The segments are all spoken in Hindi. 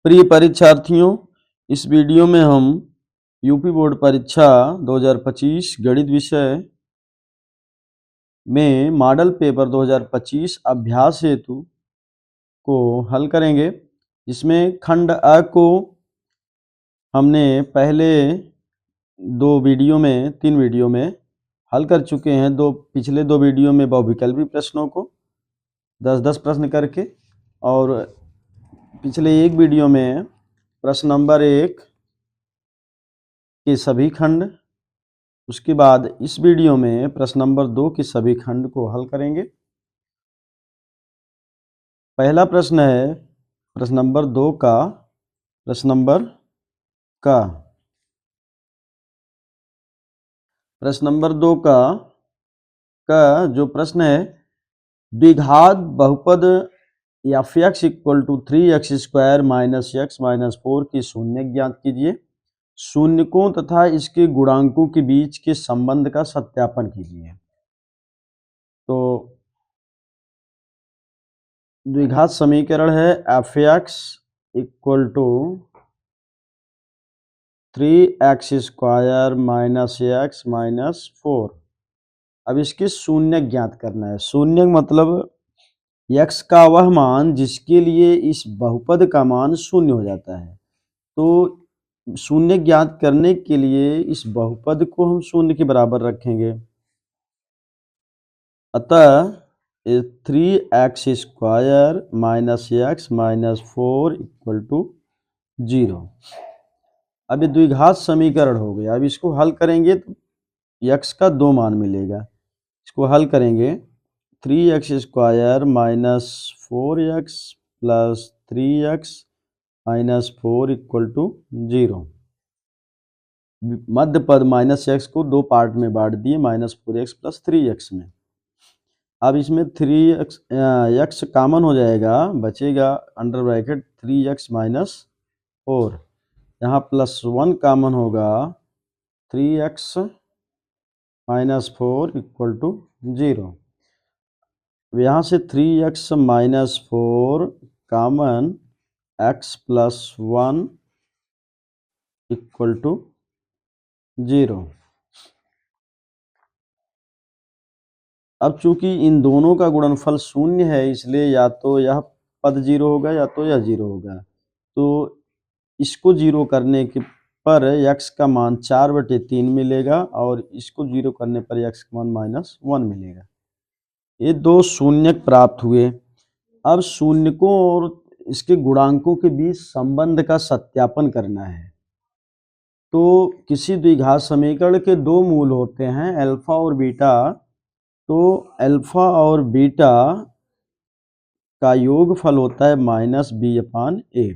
प्रिय परीक्षार्थियों, इस वीडियो में हम यूपी बोर्ड परीक्षा 2025 गणित विषय में मॉडल पेपर 2025 अभ्यास हेतु को हल करेंगे। इसमें खंड अ को हमने पहले तीन वीडियो में हल कर चुके हैं। पिछले दो वीडियो में बहुविकल्पी प्रश्नों को 10-10 प्रश्न करके, और पिछले एक वीडियो में प्रश्न नंबर 1 के सभी खंड। उसके बाद इस वीडियो में प्रश्न नंबर 2 के सभी खंड को हल करेंगे। पहला प्रश्न है प्रश्न नंबर 2 का प्रश्न नंबर 2 का जो प्रश्न है, द्विघात बहुपद f(x = 3x² - x - 4) की शून्य ज्ञात कीजिए। शून्यकों तथा इसके गुणांकों के बीच के संबंध का सत्यापन कीजिए। तो द्विघात समीकरण है f(x = 3x² - x - 4। अब इसके शून्य ज्ञात करना है। शून्य मतलब x का वह मान जिसके लिए इस बहुपद का मान शून्य हो जाता है। तो शून्य ज्ञात करने के लिए इस बहुपद को हम शून्य के बराबर रखेंगे। अतः 3x² - x - 4 = 0। अब ये द्विघात समीकरण हो गया। अब इसको हल करेंगे तो x का 2 मान मिलेगा। इसको हल करेंगे 3x² - 4x + 3x - 4 = 0। मध्य पद -x को 2 पार्ट में बांट दिए, -4x + 3x में। अब इसमें 3x कॉमन हो जाएगा, बचेगा अंडर ब्रैकेट 3x - 4। यहाँ +1 कॉमन होगा, 3x - 4 = 0। यहाँ से 3x - 4 कॉमन, x + 1 = 0। अब चूंकि इन दोनों का गुणनफल शून्य है, इसलिए या तो यह पद 0 होगा या तो यह 0 होगा। तो इसको 0 करने के पर x का मान 4/3 मिलेगा, और इसको 0 करने पर x का मान -1 मिलेगा। ये दो शून्यक प्राप्त हुए। अब शून्यकों और इसके गुणांकों के बीच संबंध का सत्यापन करना है। तो किसी द्विघात समीकरण के दो मूल होते हैं, अल्फा और बीटा। तो अल्फा और बीटा का योगफल होता है -b/a,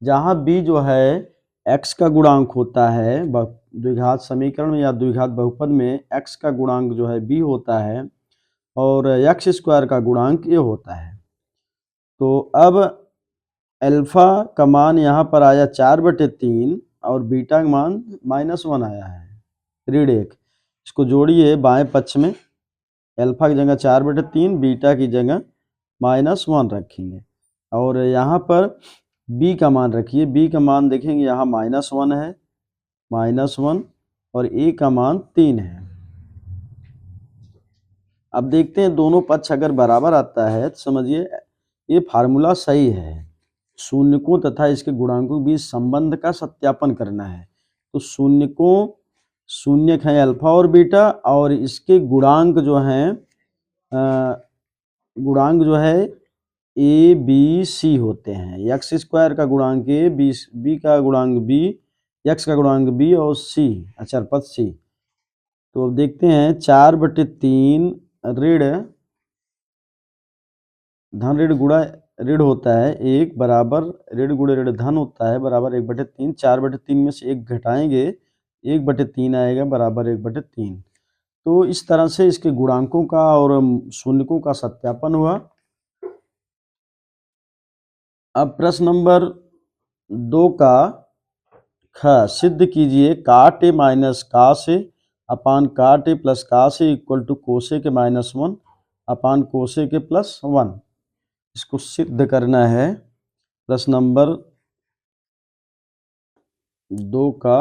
जहाँ b जो है x का गुणांक होता है। द्विघात समीकरण में या द्विघात बहुपद में x का गुणांक जो है b होता है, और x² का गुणांक a होता है। तो अब अल्फा का मान यहाँ पर आया 4/3, और बीटा का मान -1 आया है, ऋण 1। इसको जोड़िए बाएं पक्ष में, अल्फा की जगह 4/3, बीटा की जगह -1 रखेंगे, और यहाँ पर b का मान रखिए। b का मान देखेंगे यहाँ -1 है, -1, और a का मान 3 है। अब देखते हैं दोनों पक्ष अगर बराबर आता है तो समझिए ये फार्मूला सही है। शून्यकों तथा इसके गुणांकों के बीच संबंध का सत्यापन करना है। तो शून्यक हैं अल्फा और बीटा, और इसके गुणांक जो है ए बी सी होते हैं। x² का गुणांक a, b का गुणांक b, x का गुणांक b, और c अचरपद c। तो अब देखते हैं 4/3 ऋण धन ऋण गुणा ऋण होता है 1 बराबर ऋण गुणे ऋण धन होता है बराबर 1/3। 4/3 में से 1 घटाएंगे, 1/3 आएगा बराबर 1/3। तो इस तरह से इसके गुणांकों का और शून्यकों का सत्यापन हुआ। अब प्रश्न नंबर 2 का ख, सिद्ध कीजिए cot a - cos a upon cot a + cos a = cos a के -1 अपान cos a के +1। इसको सिद्ध करना है। प्रश्न नंबर 2 का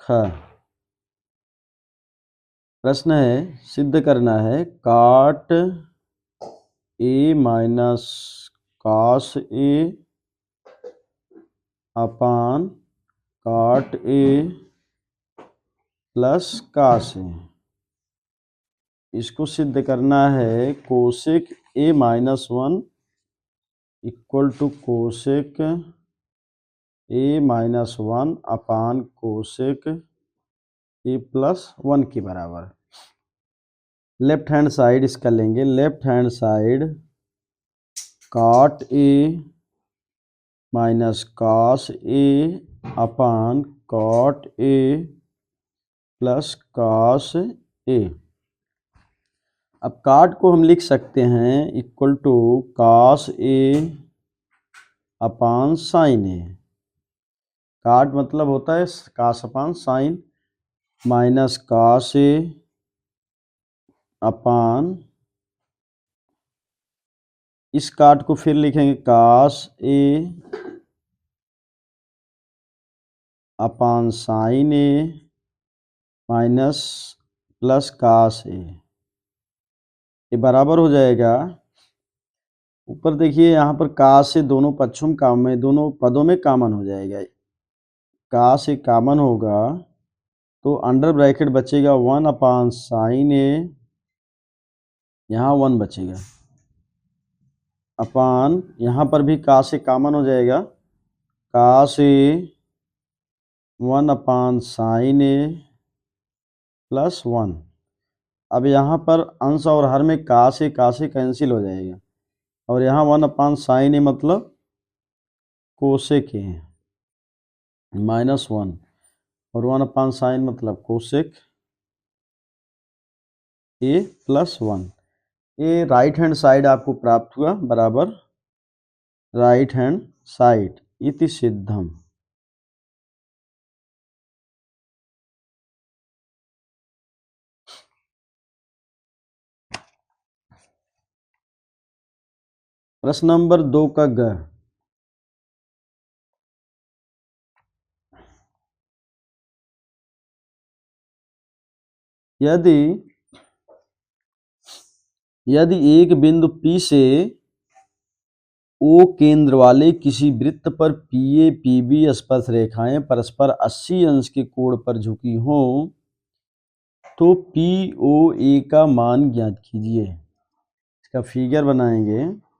ख। प्रश्न है, सिद्ध करना है काट ए माइनस कॉस ए अपान काट ए प्लस कॉस ए। इसको सिद्ध करना है cosec A minus 1 equal to cosec A minus 1 upon cosec A plus 1 के बराबर। लेफ्ट हैंड साइड इसका लेंगे, left hand side cot A minus cos A upon cot A plus cos A. अब काट को हम लिख सकते हैं equal to cos A upon sine A. Cot मतलब होता है cos upon sine, minus cos A upon, इस काट को फिर लिखेंगे cos A upon sine A minus plus cos A. ये बराबर हो जाएगा, ऊपर देखिए यहाँ पर कॉस से दोनों पक्षों में दोनों पदों में कॉमन हो जाएगा। कॉस से कॉमन होगा तो अंडर ब्रैकेट बचेगा 1 अपान साइन ए, यहाँ 1 बचेगा, अपान यहाँ पर भी कॉस से कॉमन हो जाएगा, cos A 1 upon sine A plus 1। अब यहाँ पर अंश और हर में कॉस से कैंसिल हो जाएगा और यहाँ 1 अपान साइन ए मतलब कोसेक ए माइनस 1 और 1 अपान साइन मतलब कोसेक ए प्लस 1। ये राइट हैंड साइड आपको प्राप्त हुआ बराबर राइट हैंड साइड इति सिद्धम। प्रश्न नंबर 2 का ग। यदि एक बिंदु P से O केंद्र वाले किसी वृत्त पर PA PB स्पर्श रेखाएं परस्पर 80 अंश के कोण पर झुकी हों तो POA का मान ज्ञात कीजिए। इसका फिगर बनाएंगे।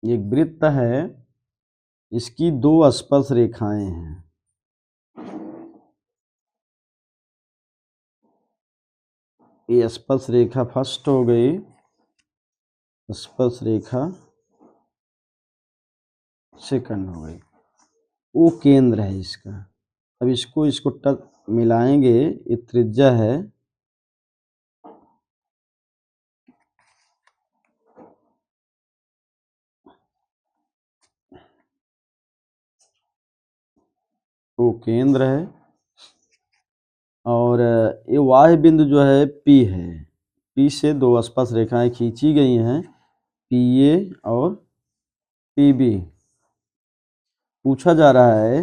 एक वृत्त है, इसकी 2 स्पर्श रेखाएं हैं। ये स्पर्श रेखा फर्स्ट हो गई, स्पर्श रेखा सेकंड हो गई, वो केंद्र है इसका। अब इसको टच मिलाएंगे, ये त्रिज्या है, वो केंद्र है और ये वाह्य बिंदु जो है P है। P से 2 स्पर्श रेखाएं खींची गई हैं, PA और PB। पूछा जा रहा है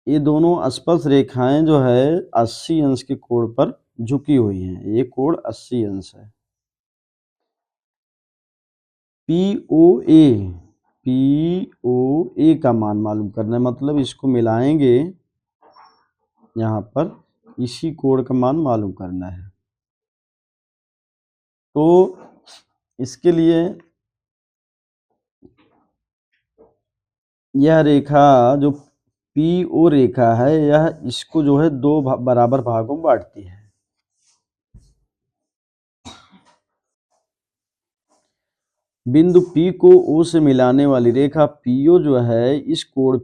ये दोनों स्पर्श रेखाएं जो है 80 अंश के कोण पर झुकी हुई हैं। ये कोण 80 अंश है। POA का मान मालूम करना है, मतलब इसको मिलाएंगे, यहाँ पर इसी कोण का मान मालूम करना है। तो इसके लिए यह रेखा जो PO रेखा है, यह इसको जो है 2 बराबर भागों में बांटती है। बिंदु P को O से मिलाने वाली रेखा PO जो है इस कोण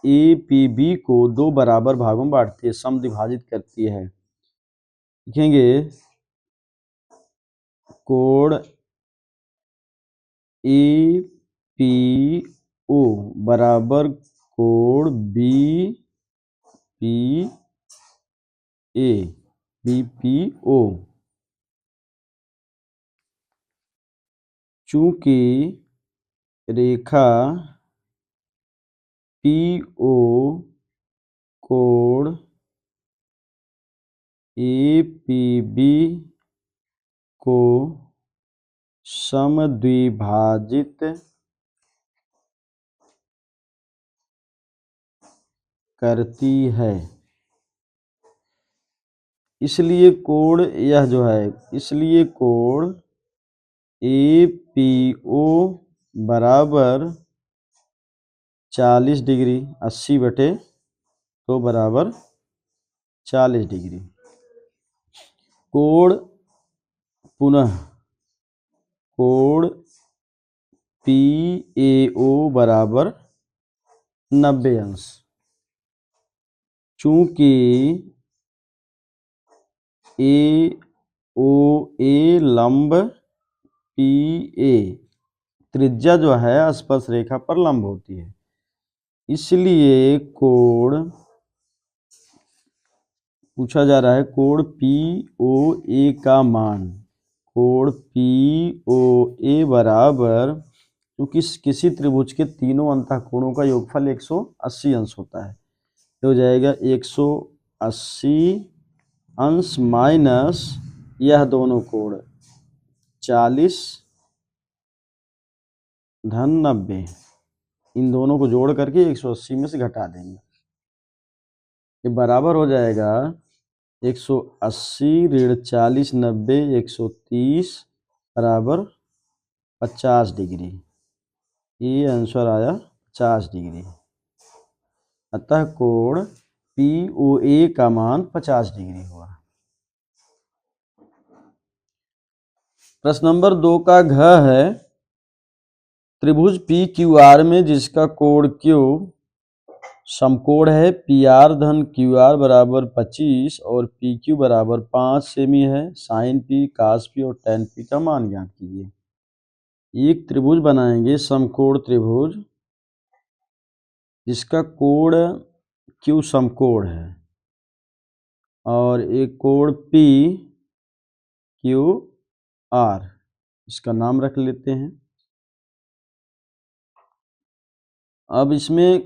APB को 2 बराबर भागों में बांटती है, समद्विभाजित करती है। लिखेंगे कोण APO बराबर कोण BPO। चूंकि रेखा पी ओ कोण ए पी बी को समद्विभाजित करती है। इसलिए कोण यह जो है, इसलिए कोण ए पी ओ बराबर 40 डिग्री, 80 बटे तो बराबर 40 डिग्री। कोण पुनः कोण पी ए ओ बराबर 90 अंश। चूंकि ए ओ ए लंब पी ए त्रिज्या जो है स्पर्श रेखा पर लंब होती है, इसलिए कोण पूछा जा रहा है कोण पी ओ ए का मान, कोण पी ओ ए बराबर, क्योंकि किसी त्रिभुज के तीनों अंतःकोणों का योगफल 180 अंश होता है, तो हो जाएगा 180 अंश माइनस यह दोनों कोण 40 धन 90, इन दोनों को जोड़ करके 180 में से घटा देंगे, ये बराबर हो जाएगा 180 ऋण 40 90 130 बराबर 50 डिग्री। ये आंसर आया 50 डिग्री। अतः कोण पी ओ ए का मान 50 डिग्री हुआ। प्रश्न नंबर 2 का घ है, त्रिभुज पी क्यू आर में जिसका कोण क्यू समकोण है, पी आर धन क्यू आर बराबर 25 और पी क्यू बराबर 5 सेमी है, साइन पी कास पी और टेन पी का मान ज्ञात कीजिए। एक त्रिभुज बनाएंगे, समकोण त्रिभुज जिसका कोण क्यू समकोण है और एक कोण पी क्यू आर, इसका नाम रख लेते हैं। अब इसमें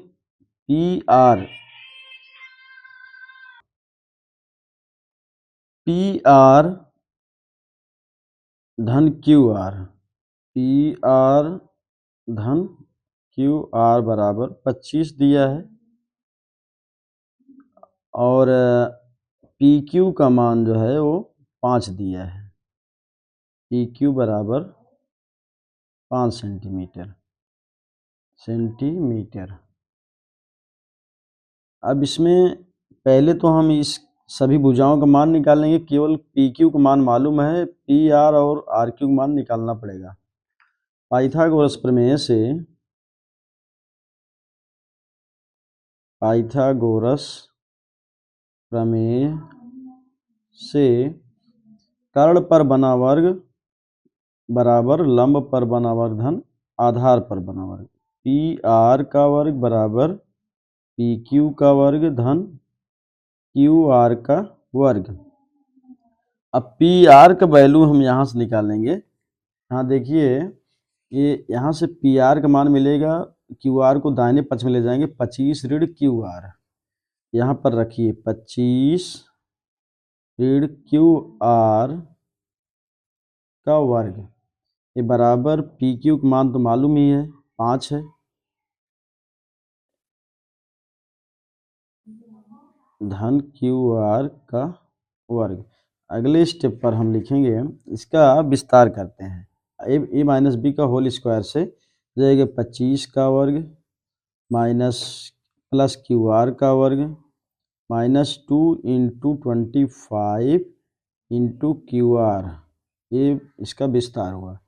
पी आर धन क्यू आर, पी आर धन क्यू आर बराबर 25 दिया है और पी क्यू का मान जो है वो 5 दिया है, पी क्यू बराबर 5 सेंटीमीटर। अब इसमें पहले तो हम इस सभी भुजाओं का मान निकालेंगे, केवल पी क्यू का मान मालूम है, पी आर और आर क्यू का मान निकालना पड़ेगा। पाइथागोरस प्रमेय से कर्ण पर बना वर्ग बराबर लंब पर बना वर्ग धन आधार पर बना वर्ग, पी आर का वर्ग बराबर पी क्यू का वर्ग धन क्यू आर का वर्ग। अब पी आर का वैल्यू हम यहाँ से निकालेंगे। यहाँ देखिए, ये यहाँ से पी आर का मान मिलेगा, क्यू आर को दाहिने पक्ष में ले जाएंगे, 25 ऋण क्यू आर, यहाँ पर रखिए 25 ऋण क्यू आर का वर्ग, ये बराबर पी क्यू का मान तो मालूम ही है 5 है, धन क्यू आर का वर्ग। अगले स्टेप पर हम लिखेंगे, इसका विस्तार करते हैं, ए माइनस बी का होल स्क्वायर से जाएगा 25 का वर्ग माइनस प्लस क्यू आर का वर्ग minus 2 into 25 into Q R, ये इसका विस्तार हुआ,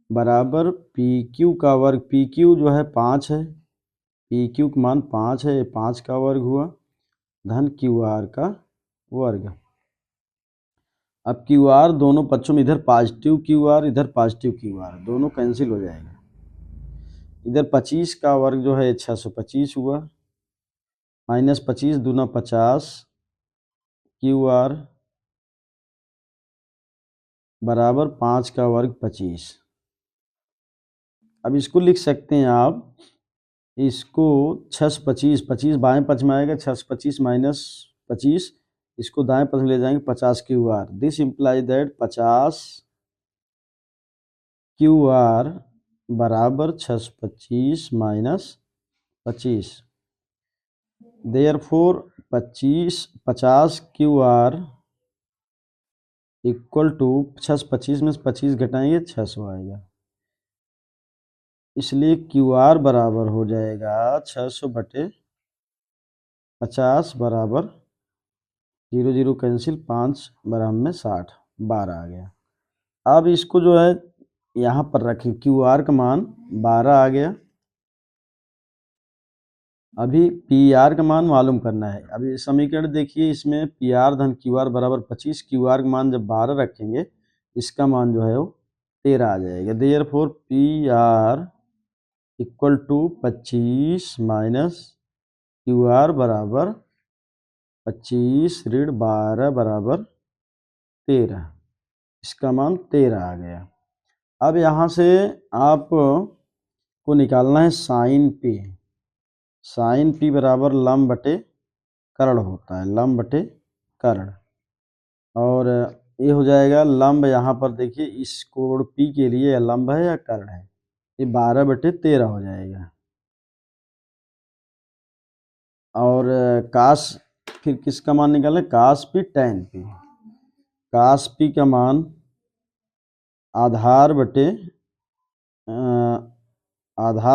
बराबर पी क्यू का वर्ग, पी क्यू जो है 5 है, पी क्यू का मान 5 है, 5 का वर्ग हुआ धन क्यू आर का वर्ग। अब क्यू आर दोनों पक्षों में, इधर पॉजिटिव क्यू आर इधर पॉजिटिव क्यू आर, दोनों कैंसिल हो जाएगा। इधर 25 का वर्ग जो है 625 हुआ, माइनस 25 दूना 50 क्यू आर बराबर 5 का वर्ग 25, अब इसको लिख सकते हैं आप, इसको 6 25, 25 बाएं पक्ष में आएगा, 6 25 माइनस 25, इसको दाएं पक्ष में ले जाएंगे 50 Q R. This imply that 50 Q R बराबर 6 25 minus 25। Therefore 50 Q R equal to 6 25 में से 25 घटाएंगे 600 आएगा, इसलिए क्यू आर बराबर हो जाएगा 600 बटे 50 बराबर 0 0 कैंसिल, 5 बराबर में 60, 12 आ गया। अब इसको जो है यहाँ पर रखें, क्यू आर का मान 12 आ गया। अभी पी आर का मान मालूम करना है। अभी समीकरण देखिए, इसमें पी आर धन क्यू आर बराबर 25, क्यू आर का मान जब 12 रखेंगे इसका मान जो है वो 13 आ जाएगा। Therefore P R equal to 25 minus Q R बराबर 25 ऋण 12 बराबर 13, इसका मान 13 आ गया। अब यहाँ से आप को निकालना है साइन पी। साइन पी बराबर लंब बटे कर्ण होता है, लंब बटे कर्ण, और ये हो जाएगा लंब। यहाँ पर देखिए इस कोण पी के लिए लंब है या कर्ण है, ये 12 बटे 13 हो जाएगा। और कास फिर किसका मान निकालें, कास पी टैन पी। कास पी का मान आधार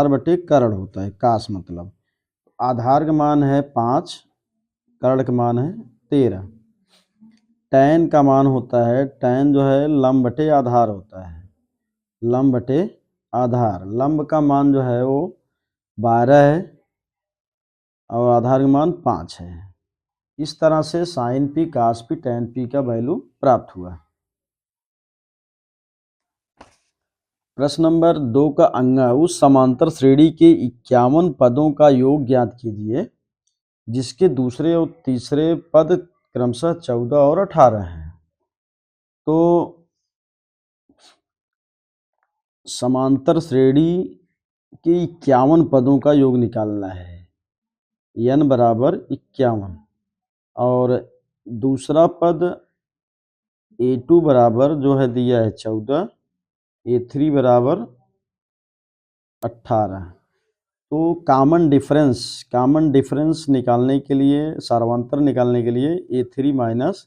बटे कर्ण होता है। कास मतलब आधार का मान है 5, कर्ण का मान है 13। टैन का मान होता है, टैन जो है लंब बटे आधार होता है, लंब बटे आधार। लंब का मान जो है वो 12 है और आधार का मान 5 है। इस तरह से साइन पी, कास पी, टैन पी का वैल्यू प्राप्त हुआ। प्रश्न नंबर 2 का अंगा, उस समांतर श्रेणी के 51 पदों का योग ज्ञात कीजिए जिसके दूसरे और तीसरे पद क्रमशः 14 और 18 हैं। तो समांतर श्रेणी के 51 पदों का योग निकालना है, n बराबर 51, और दूसरा पद a2 बराबर जो है दिया है 14, a3 बराबर 18। तो कॉमन डिफरेंस निकालने के लिए, सार्वंतर निकालने के लिए a3 माइनस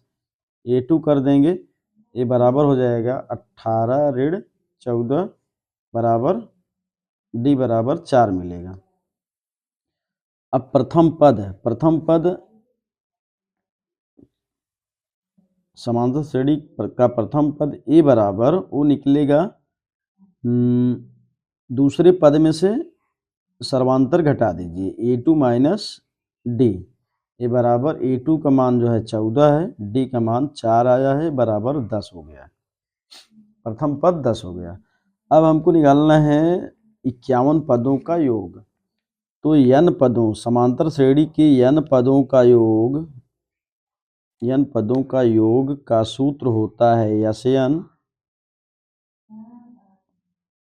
a2 कर देंगे, ये बराबर हो जाएगा 18 ऋण 14 बराबर d बराबर 4 मिलेगा। अब प्रथम पद समांतर श्रेणी का प्रथम पद a बराबर वो निकलेगा दूसरे पद में से सर्वांतर घटा दीजिए, a2 माइनस d, ये बराबर a2 का मान जो है 14 है, d का मान 4 आया है, बराबर 10 हो गया। प्रथम पद 10 हो गया। अब हमको निकालना है 51 पदों का योग। तो n पदों, समांतर श्रेणी के n पदों का योग का सूत्र होता है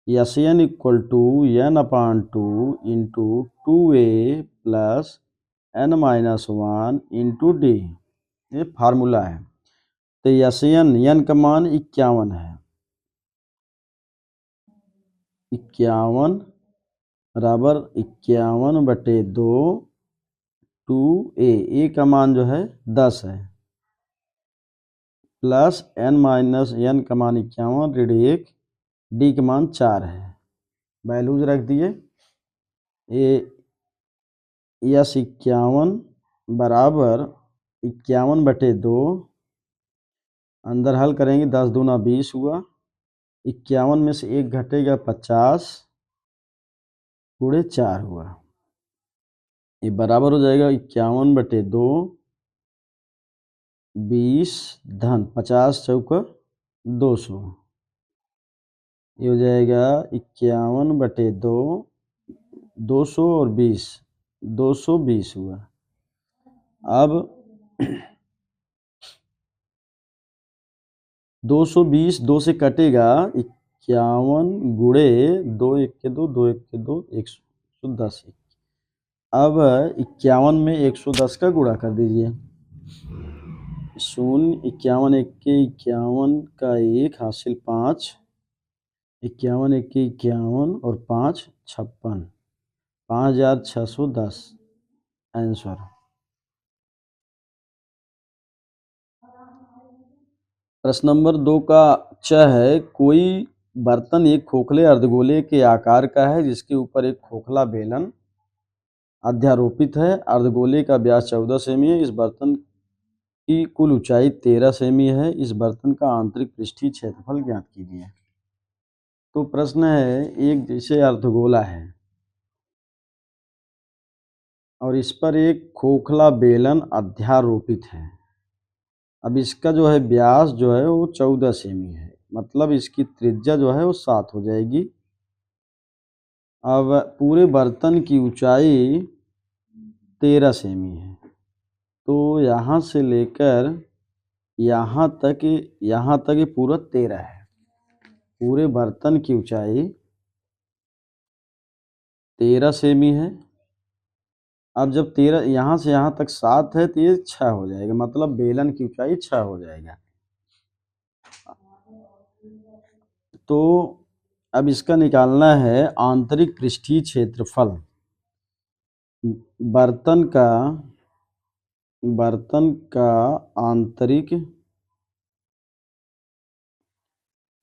Sn equal to n/2 into 2a plus n-1 into d, ये फार्मूला है। तो n का मान 51 है, 51 बराबर 51 बटे 2 2a का मान जो है 10 है, प्लस n का मान 51 ऋण 1, d का मान 4 है। वैल्यूज रख दिए। ये यस 51 बराबर 51 बटे 2, अंदर हल करेंगे 10 दूना 20 हुआ, 51 में से 1 घटेगा 50 गुणे 4 हुआ, ये बराबर हो जाएगा 51 बटे 2 20 धन 50 चौका 200, ये हो जाएगा 51 बटे 2 200 और 20 220 हुआ। अब 220 2 से कटेगा 51 गुणे 2 1 के 2 2 1 के 2 110। अब 51 में 110 का गुणा कर दीजिए। 0 51 1 के 51 का 1 हासिल 5, 51 1 के 51 और 5 56, 5610 आंसर। प्रश्न नंबर 2 का च है, कोई बर्तन एक खोखले अर्धगोले के आकार का है जिसके ऊपर एक खोखला बेलन अध्यारोपित है। अर्धगोले का व्यास 14 सेमी है। इस बर्तन की कुल ऊंचाई 13 सेमी है। इस बर्तन का आंतरिक पृष्ठीय क्षेत्रफल ज्ञात कीजिए। तो प्रश्न है, एक जैसे अर्धगोला है और इस पर एक खोखला बेलन अध्यारोपित है। अब इसका जो है व्यास जो है वो 14 सेमी है, मतलब इसकी त्रिज्या जो है वो 7 हो जाएगी। अब पूरे बर्तन की ऊंचाई 13 सेमी है, तो यहाँ से लेकर यहाँ तक ये पूरा 13 है। पूरे बर्तन की ऊंचाई 13 सेमी है। अब जब 13 यहाँ से यहाँ तक 7 है तो ये 6 हो जाएगा, मतलब बेलन की ऊंचाई 6 हो जाएगा। तो अब इसका निकालना है आंतरिक पृष्ठीय क्षेत्रफल। बर्तन का आंतरिक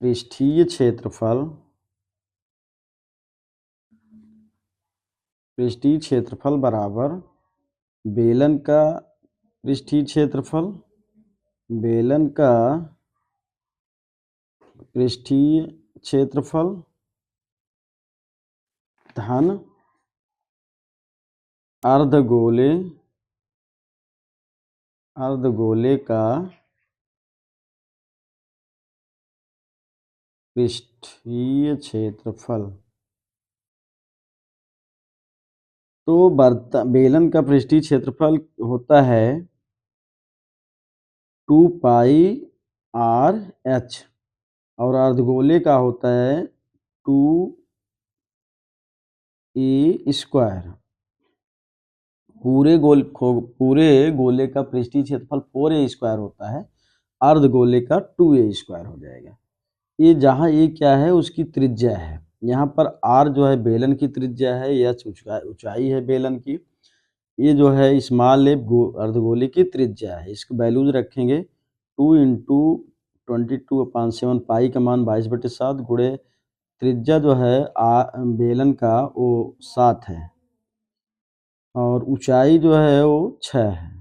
पृष्ठीय क्षेत्रफल बराबर बेलन का पृष्ठीय क्षेत्रफल धन अर्धगोले का पृष्ठीय क्षेत्रफल। तो बेलन का पृष्ठीय क्षेत्रफल होता है 2 पाई आर एच और अर्धगोले का होता है 2 ए स्क्वायर। पूरे गोले का पृष्ठीय क्षेत्रफल 4a स्क्वायर होता है, अर्धगोले का 2a स्क्वायर हो जाएगा। ये जहाँ ये क्या है उसकी त्रिज्या है, यहाँ पर r जो है बेलन की त्रिज्या है, h ऊंचाई है बेलन की, ये जो है स्मॉल अर्धगोले की त्रिज्या है। इसको वैल्यूज रखेंगे 2 इंटू 22/7 पाई का मान 22/7 गुणे त्रिज्या जो है बेलन का वो 7 है और ऊंचाई जो है वो 6 है।